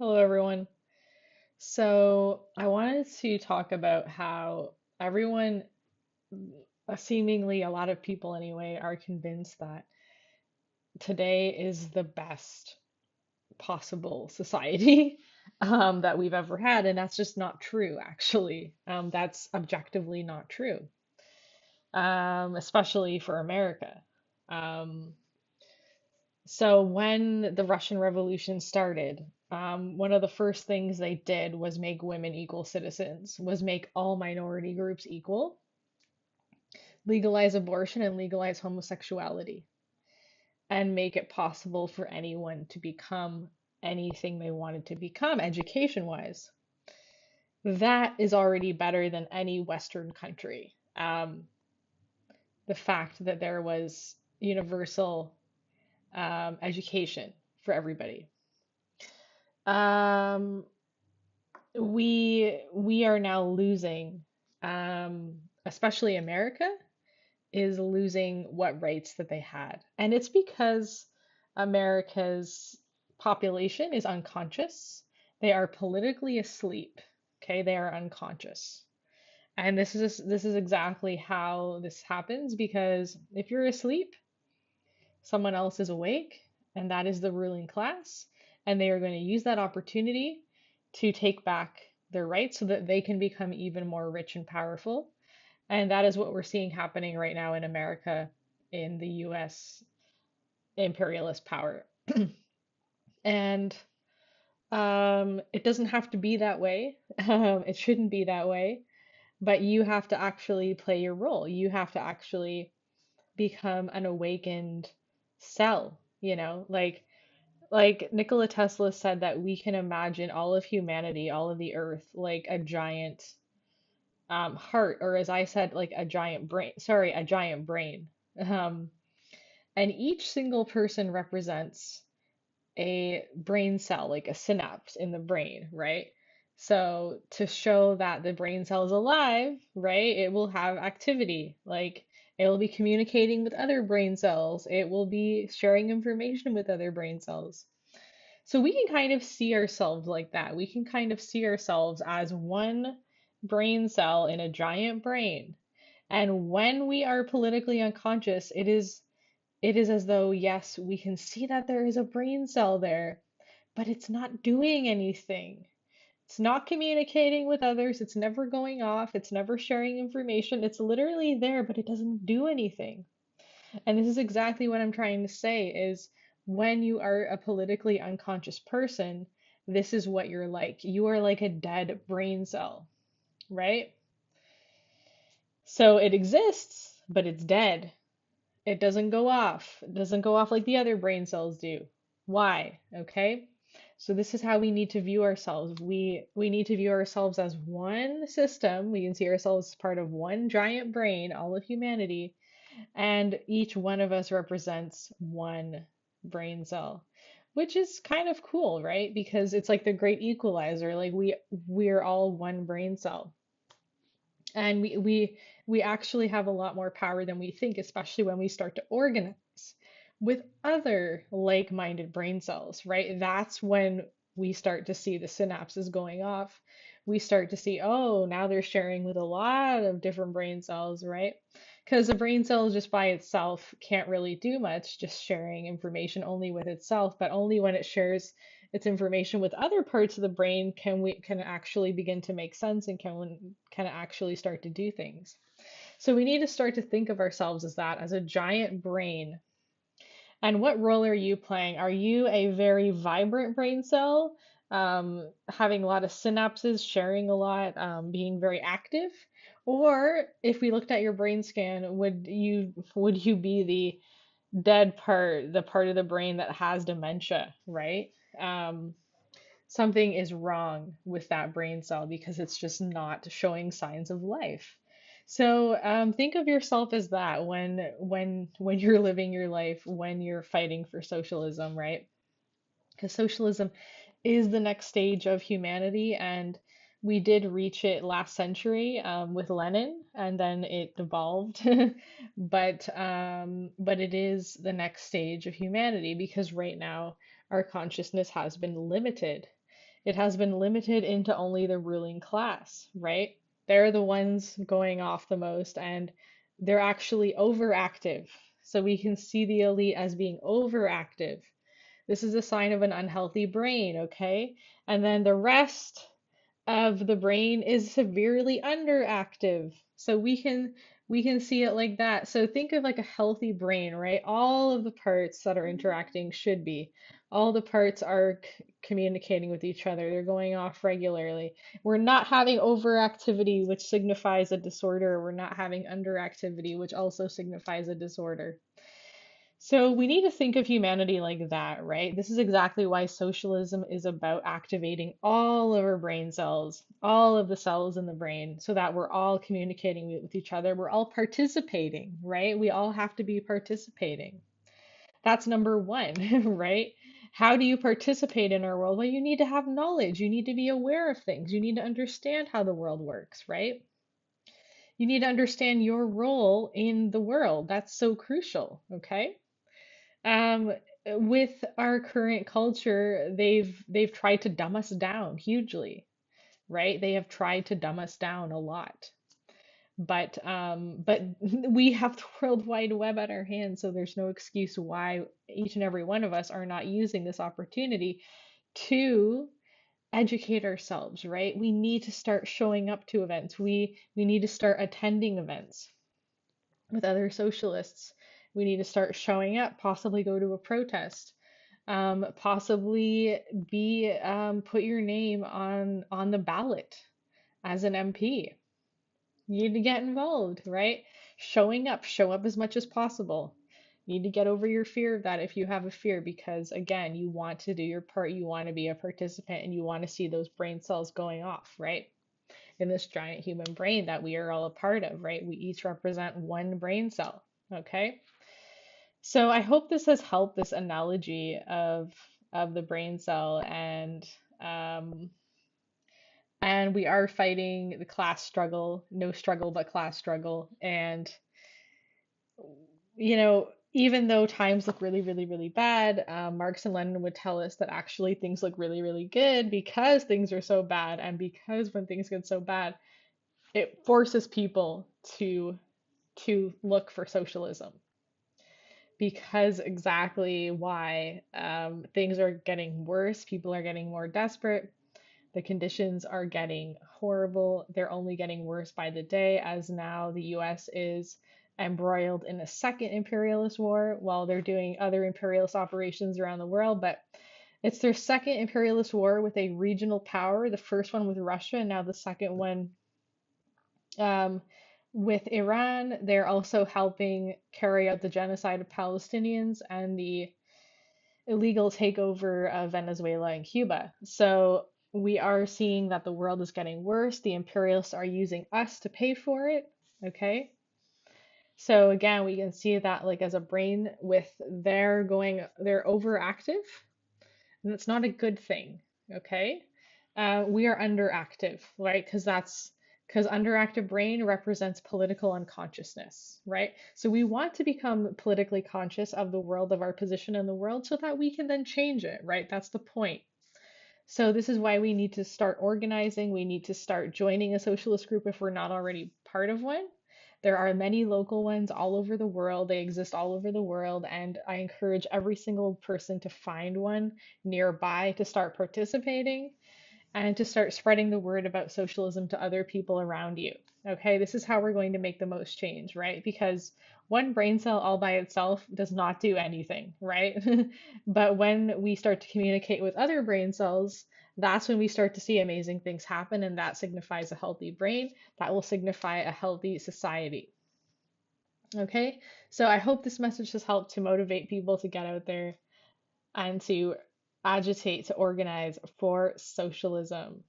Hello, everyone. So, I wanted to talk about how everyone, seemingly a lot of people anyway, are convinced that today is the best possible society that we've ever had. And that's just not true, actually. That's objectively not true, especially for America. Um, So when the Russian Revolution started, one of the first things they did was make women equal citizens, was make all minority groups equal, legalize abortion and legalize homosexuality, and make it possible for anyone to become anything they wanted to become education-wise. That is already better than any Western country. The fact that there was universal education for everybody. Um, we are now losing, especially America is losing what rights that they had. And it's because America's population is unconscious. They are politically asleep. Okay, they are unconscious. And this is exactly how this happens because if you're asleep, someone else is awake, and that is the ruling class, and they are going to use that opportunity to take back their rights so that they can become even more rich and powerful. And that is what we're seeing happening right now in America, in the US imperialist power. And it doesn't have to be that way. It shouldn't be that way, but you have to actually play your role. You have to actually become an awakened cell, like Nikola Tesla said that we can imagine all of humanity, all of the earth, like a giant heart, or as I said, like a giant brain. Sorry, a giant brain. Um, and each single person represents a brain cell, like a synapse in the brain, right? So to show that the brain cell is alive, right, it will have activity. Like it will be communicating with other brain cells. It will be sharing information with other brain cells. So we can kind of see ourselves like that. We can kind of see ourselves as one brain cell in a giant brain. And when we are politically unconscious, it is as though, yes, we can see that there is a brain cell there, but it's not doing anything. It's not communicating with others. It's never going off. It's never sharing information. It's literally there, but it doesn't do anything. And this is exactly what I'm trying to say is when you are a politically unconscious person, this is what you're like. You are like a dead brain cell, right? So it exists, but it's dead. It doesn't go off. It doesn't go off like the other brain cells do. Why? Okay? So this is how we need to view ourselves. We need to view ourselves as one system. We can see ourselves as part of one giant brain, all of humanity, and each one of us represents one brain cell, which is kind of cool, right? Because it's like the great equalizer. Like we're all one brain cell. And we actually have a lot more power than we think, especially when we start to organize with other like-minded brain cells, right? That's when we start to see the synapses going off. We start to see, oh, now they're sharing with a lot of different brain cells, right? Because a brain cell just by itself can't really do much, just sharing information only with itself, but only when it shares its information with other parts of the brain can actually begin to make sense and can actually start to do things. So we need to start to think of ourselves as that, as a giant brain. And what role are you playing? Are you a very vibrant brain cell, having a lot of synapses, sharing a lot, being very active? Or if we looked at your brain scan, would you be the dead part, the part of the brain that has dementia, right? Um, Something is wrong with that brain cell because it's just not showing signs of life. So think of yourself as that when you're living your life, when you're fighting for socialism, right? Because socialism is the next stage of humanity, and we did reach it last century with Lenin, and then it devolved. But it is the next stage of humanity because right now our consciousness has been limited. It has been limited into only the ruling class, right? They're the ones going off the most and they're actually overactive. So we can see the elite as being overactive. This is a sign of an unhealthy brain, okay? And then the rest of the brain is severely underactive. So we can see it like that. So think of like a healthy brain, right? All of the parts that are interacting should be. All the parts are communicating with each other. They're going off regularly. We're not having overactivity, which signifies a disorder. We're not having underactivity, which also signifies a disorder. So we need to think of humanity like that, right? This is exactly why socialism is about activating all of our brain cells, all of the cells in the brain, so that we're all communicating with each other. We're all participating, right? We all have to be participating. That's number one, right? How do you participate in our world? Well, you need to have knowledge. You need to be aware of things. You need to understand how the world works, right? You need to understand your role in the world. That's so crucial, okay? Um, with our current culture, they've tried to dumb us down hugely, right? They have tried to dumb us down a lot. But we have the World Wide Web at our hands, so there's no excuse why each and every one of us are not using this opportunity to educate ourselves, right? We need to start showing up to events. We need to start attending events with other socialists. We need to start showing up, possibly go to a protest, possibly be put your name on the ballot as an MP. You need to get involved, right? Showing up, show up as much as possible. You need to get over your fear of that if you have a fear, because again, you want to do your part, you want to be a participant, and you want to see those brain cells going off, right? In this giant human brain that we are all a part of, right? We each represent one brain cell, okay? So I hope this has helped, this analogy of the brain cell, um and we are fighting the class struggle, no struggle but class struggle. And even though times look really, really, really bad, Marx and Lenin would tell us that actually things look really, really good because things are so bad, and because when things get so bad, it forces people to look for socialism, because exactly why things are getting worse, people are getting more desperate, the conditions are getting horrible, they're only getting worse by the day, as now the US is embroiled in a second imperialist war while they're doing other imperialist operations around the world. But it's their second imperialist war with a regional power, the first one with Russia, and now the second one um, with Iran. They're also helping carry out the genocide of Palestinians and the illegal takeover of Venezuela and Cuba. So we are seeing that the world is getting worse. The imperialists are using us to pay for it. Okay. So again, we can see that like as a brain with they're overactive, and that's not a good thing. Okay. We are underactive, right? Because underactive brain represents political unconsciousness, right? So we want to become politically conscious of the world, of our position in the world, so that we can then change it, right? That's the point. So this is why we need to start organizing. We need to start joining a socialist group if we're not already part of one. There are many local ones all over the world. They exist all over the world, and I encourage every single person to find one nearby to start participating and to start spreading the word about socialism to other people around you. Okay, this is how we're going to make the most change, right? Because one brain cell all by itself does not do anything, right? But when we start to communicate with other brain cells, that's when we start to see amazing things happen, and that signifies a healthy brain. That will signify a healthy society. Okay, so I hope this message has helped to motivate people to get out there and to agitate, to organize for socialism.